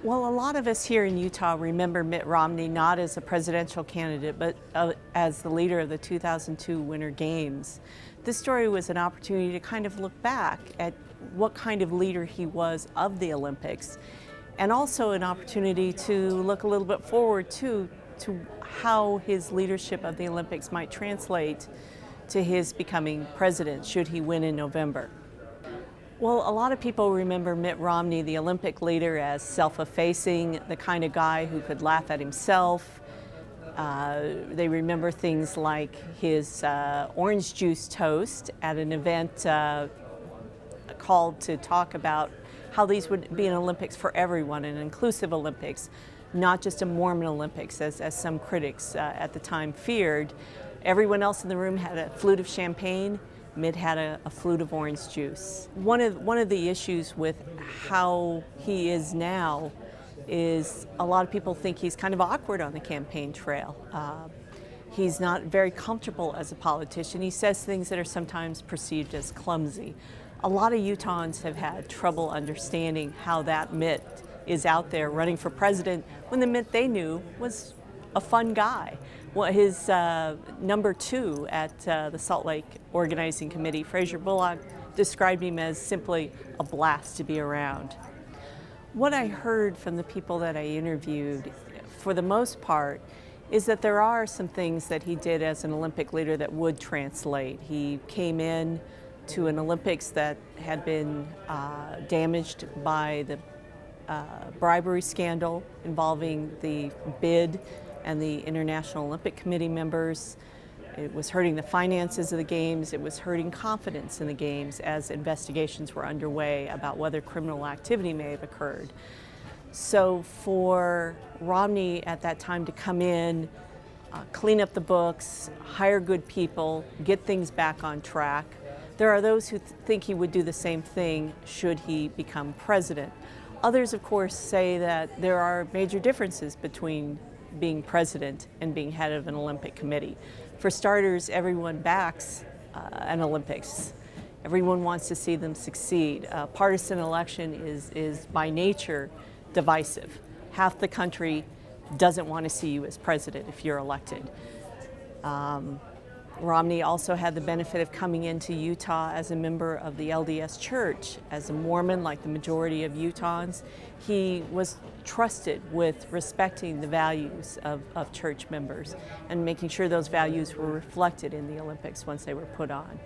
Well, a lot of us here in Utah remember Mitt Romney not as a presidential candidate, but as the leader of the 2002 Winter Games. This story was an opportunity to kind of look back at what kind of leader he was of the Olympics, and also an opportunity to look a little bit forward to how his leadership of the Olympics might translate to his becoming president should he win in November. Well, a lot of people remember Mitt Romney, the Olympic leader, as self-effacing, the kind of guy who could laugh at himself. They remember things like his orange juice toast at an event called to talk about how these would be an Olympics for everyone, an inclusive Olympics, not just a Mormon Olympics, as some critics at the time feared. Everyone else in the room had a flute of champagne. Mitt had a flute of orange juice. One of the issues with how he is now is a lot of people think he's kind of awkward on the campaign trail. He's not very comfortable as a politician. He says things that are sometimes perceived as clumsy. A lot of Utahns have had trouble understanding how that Mitt is out there running for president when the Mitt they knew was a fun guy. Well, his number two at the Salt Lake Organizing Committee, Fraser Bullock, described him as simply a blast to be around. What I heard from the people that I interviewed, for the most part, is that there are some things that he did as an Olympic leader that would translate. He came in to an Olympics that had been damaged by the bribery scandal involving the bid and the International Olympic Committee members. It was hurting the finances of the Games. It was hurting confidence in the Games as investigations were underway about whether criminal activity may have occurred. So for Romney at that time to come in, clean up the books, hire good people, get things back on track, there are those who think he would do the same thing should he become president. Others, of course, say that there are major differences between being president and being head of an Olympic committee. For starters, everyone backs an Olympics. Everyone wants to see them succeed. A partisan election is by nature divisive. Half the country doesn't want to see you as president if you're elected. Romney also had the benefit of coming into Utah as a member of the LDS Church. As a Mormon, like the majority of Utahns, he was trusted with respecting the values of church members and making sure those values were reflected in the Olympics once they were put on.